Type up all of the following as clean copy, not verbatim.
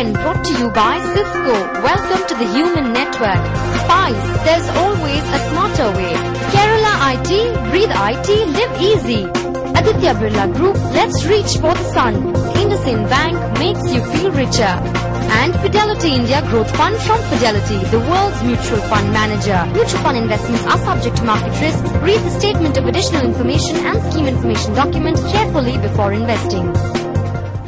10, brought to you by Cisco. Welcome to the Human Network. Spice, there's always a smarter way. Kerala IT, breathe IT, live easy. Aditya Birla Group, let's reach for the sun. IndusInd Bank makes you feel richer. And Fidelity India Growth Fund from Fidelity, the world's mutual fund manager. Mutual fund investments are subject to market risks. Read the statement of additional information and scheme information document carefully before investing.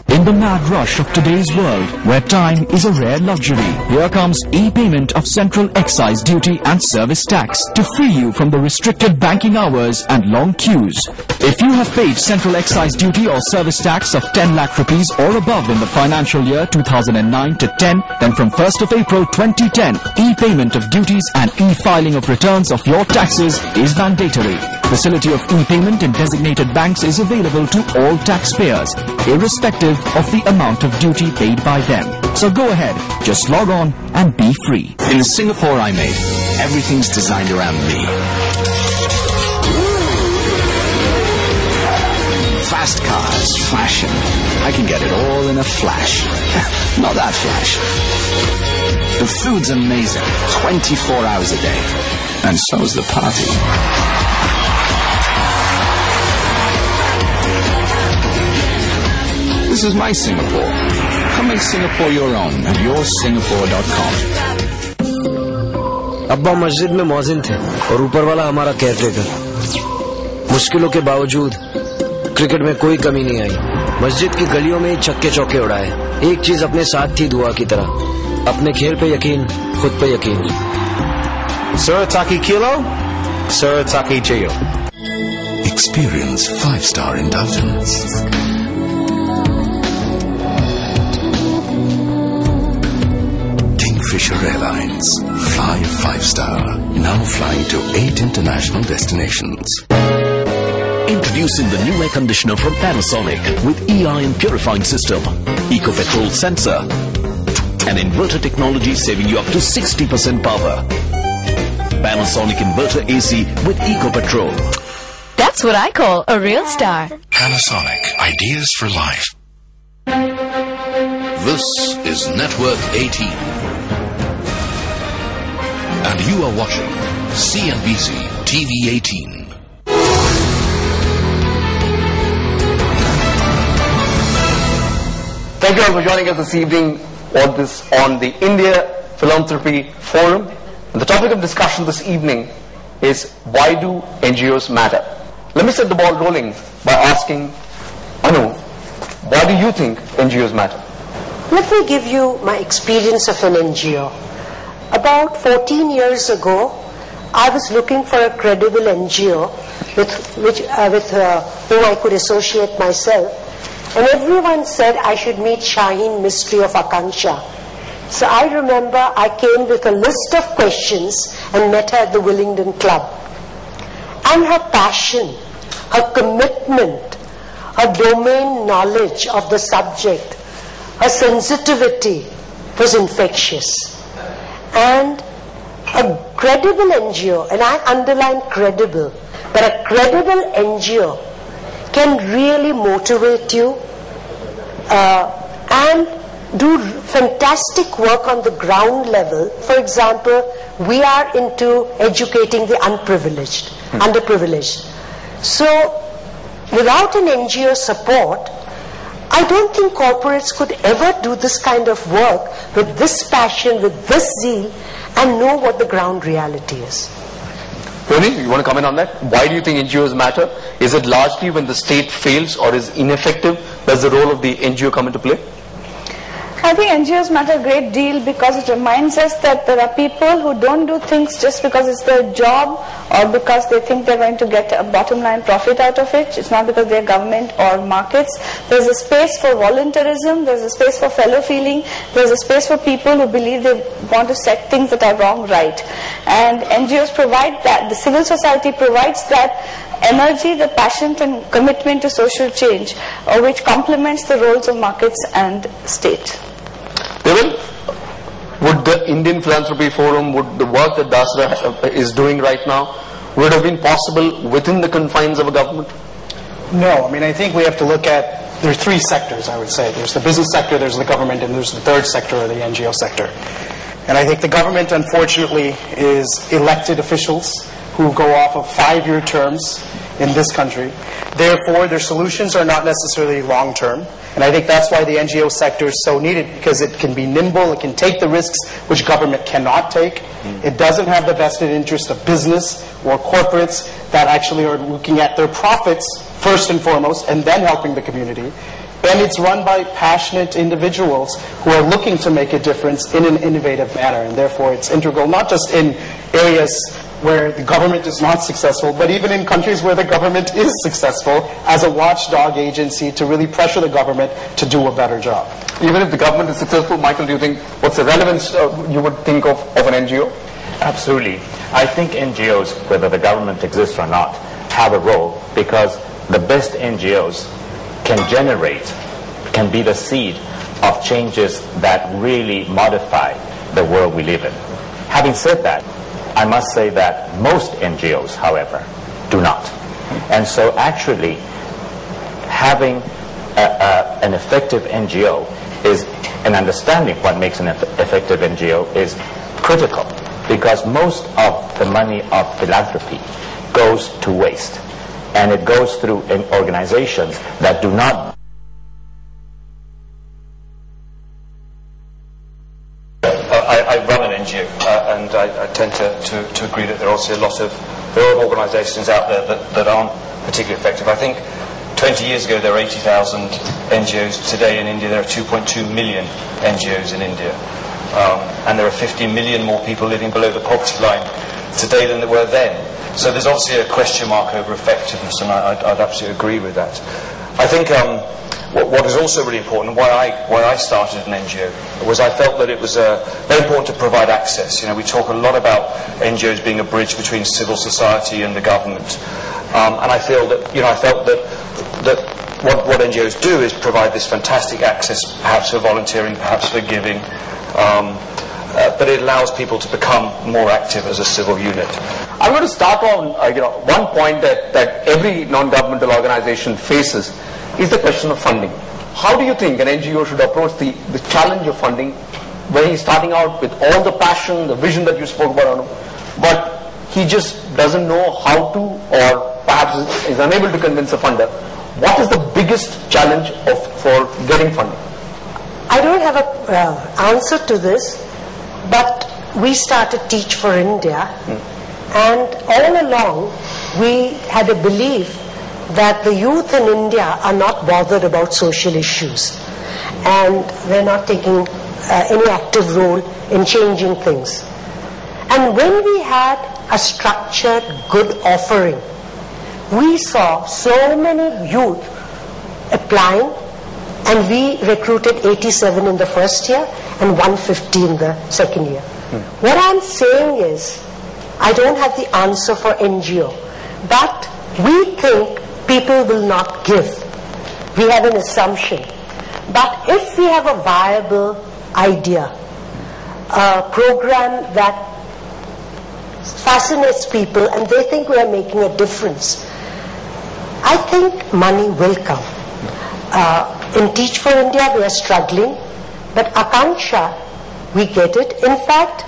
In the mad rush of today's world, where time is a rare luxury, here comes e-payment of Central Excise Duty and Service Tax to free you from the restricted banking hours and long queues. If you have paid Central Excise Duty or Service Tax of 10 lakh rupees or above in the financial year 2009 to 10, then from 1st of April 2010, e-payment of duties and e-filing of returns of your taxes is mandatory. Facility of e-payment in designated banks is available to all taxpayers, irrespective of the amount of duty paid by them. So go ahead, just log on and be free. In Singapore I made, everything's designed around me. Fast cars, fashion, I can get it all in a flash. Not that flash. The food's amazing, 24 hours a day. And so's the party. This is my Singapore. Come make Singapore your own at yoursingapore.com. अब्बा मस्जिद में मौजिन थे और ऊपर वाला हमारा caretaker. मुश्किलों के बावजूद क्रिकेट में कोई कमी नहीं आई। मस्जिद की गलियों में छक्के चौके उड़ाए। एक चीज अपने साथ थी दुआ की तरह, अपने खेल पे यकीन, खुद पे यकीन। Surataki Kilo, Surataki Jail. Experience 5-star indulgence. Kingfisher Airlines. Fly 5-star. Now flying to 8 international destinations. Introducing the new air conditioner from Panasonic with EIN purifying system, eco-petrol sensor, and inverter technology saving you up to 60% power. Panasonic inverter AC with eco-petrol. That's what I call a real star. Panasonic. Ideas for life. This is Network 18. And you are watching CNBC TV 18. Thank you all for joining us this evening on the India Philanthropy Forum. And the topic of discussion this evening is, why do NGOs matter? Let me set the ball rolling by asking Anu, why do you think NGOs matter? Let me give you my experience of an NGO. About 14 years ago, I was looking for a credible NGO with whom I could associate myself. And everyone said I should meet Shaheen Mistry of Akanksha. So I remember I came with a list of questions and met her at the Willingdon Club. And her passion, her commitment, her domain knowledge of the subject, her sensitivity was infectious. And a credible NGO, and I underline credible, but a credible NGO can really motivate you and do fantastic work on the ground level. For example, we are into educating the unprivileged, underprivileged. So without an NGO support, I don't think corporates could ever do this kind of work with this passion, with this zeal, and know what the ground reality is. Tony, you want to comment on that? Why do you think NGOs matter? Is it largely when the state fails or is ineffective? Does the role of the NGO come into play? I think NGOs matter a great deal because it reminds us that there are people who don't do things just because it's their job or because they think they're going to get a bottom line profit out of it. It's not because they're government or markets. There's a space for voluntarism, there's a space for fellow feeling, there's a space for people who believe they want to set things that are wrong right. And NGOs provide that, the civil society provides that energy, the passion and commitment to social change, which complements the roles of markets and state. Devin, would the Indian Philanthropy Forum, would the work that Dasra is doing right now, would it have been possible within the confines of a government? No, I mean, I think we have to look at there are three sectors, I would say. There's the business sector, there's the government, and there's the third sector, or the NGO sector. And I think the government, unfortunately, is elected officials who go off of 5-year terms in this country. Therefore, their solutions are not necessarily long-term. And I think that's why the NGO sector is so needed, because it can be nimble, it can take the risks which government cannot take. It doesn't have the vested interest of business or corporates that actually are looking at their profits first and foremost, and then helping the community. And it's run by passionate individuals who are looking to make a difference in an innovative manner. And therefore, it's integral, not just in areas where the government is not successful, but even in countries where the government is successful, as a watchdog agency to really pressure the government to do a better job. Even if the government is successful, Michael, do you think, what's the relevance you would think of an NGO? Absolutely. I think NGOs, whether the government exists or not, have a role, because the best NGOs can be the seed of changes that really modify the world we live in. Having said that, I must say that most NGOs, however, do not. And so actually, having an effective NGO is, and understanding what makes an effective NGO is critical, because most of the money of philanthropy goes to waste. And it goes through organizations that do not. I run an NGO, and I tend to agree that there are also a lot of organisations out there that aren't particularly effective. I think 20 years ago there were 80,000 NGOs. Today in India there are 2.2 million NGOs in India, and there are 50 million more people living below the poverty line today than there were then. So there's obviously a question mark over effectiveness, and I'd absolutely agree with that. I think what is also really important, why I started an NGO, was I felt that it was very important to provide access. You know, we talk a lot about NGOs being a bridge between civil society and the government, and I felt that what NGOs do is provide this fantastic access, perhaps for volunteering, perhaps for giving, but it allows people to become more active as a civil unit. I'm going to start on one point that every non-governmental organization faces is the question of funding. How do you think an NGO should approach the challenge of funding when he's starting out with all the passion, the vision that you spoke about, but he just doesn't know how to, or perhaps is unable to convince a funder? What is the biggest challenge for getting funding? I don't have an answer to this, but we started Teach for India, and all along we had a belief that the youth in India are not bothered about social issues, and they're not taking any active role in changing things. And when we had a structured, good offering, we saw so many youth applying, and we recruited 87 in the first year and 150 in the second year. What I'm saying is, I don't have the answer for NGO, but we think people will not give. We have an assumption. But if we have a viable idea, a program that fascinates people and they think we are making a difference, I think money will come. In Teach for India we are struggling, but Akanksha, we get it. In fact,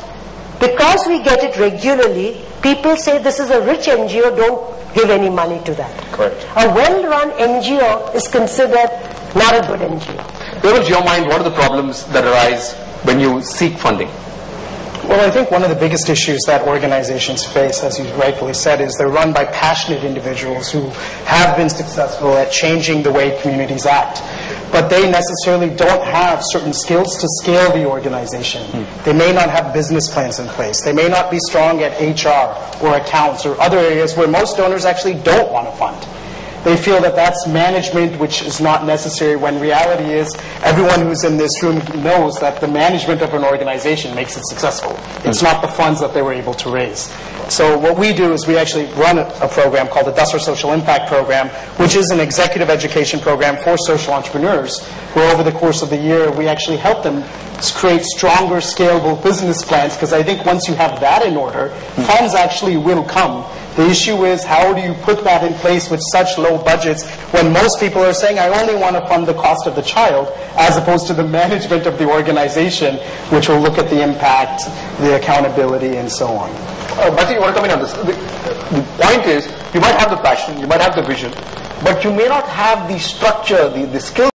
because we get it regularly, people say this is a rich NGO, don't give any money to that. Correct. A well-run NGO is considered not a good NGO. Where is your mind, what are the problems that arise when you seek funding? Well, I think one of the biggest issues that organizations face, as you rightfully said, is they're run by passionate individuals who have been successful at changing the way communities act. But they necessarily don't have certain skills to scale the organization. They may not have business plans in place. They may not be strong at HR or accounts or other areas where most donors actually don't want to fund. They feel that that's management which is not necessary, when reality is everyone who's in this room knows that the management of an organization makes it successful. It's not the funds that they were able to raise. So what we do is we actually run a program called the Dasar Social Impact Program, which is an executive education program for social entrepreneurs, where over the course of the year we actually help them create stronger, scalable business plans, because I think once you have that in order, funds actually will come. The issue is, how do you put that in place with such low budgets when most people are saying, I only want to fund the cost of the child, as opposed to the management of the organization, which will look at the impact, the accountability, and so on. Matthew, you want to come in on this? The point is, you might have the passion, you might have the vision, but you may not have the structure, the skills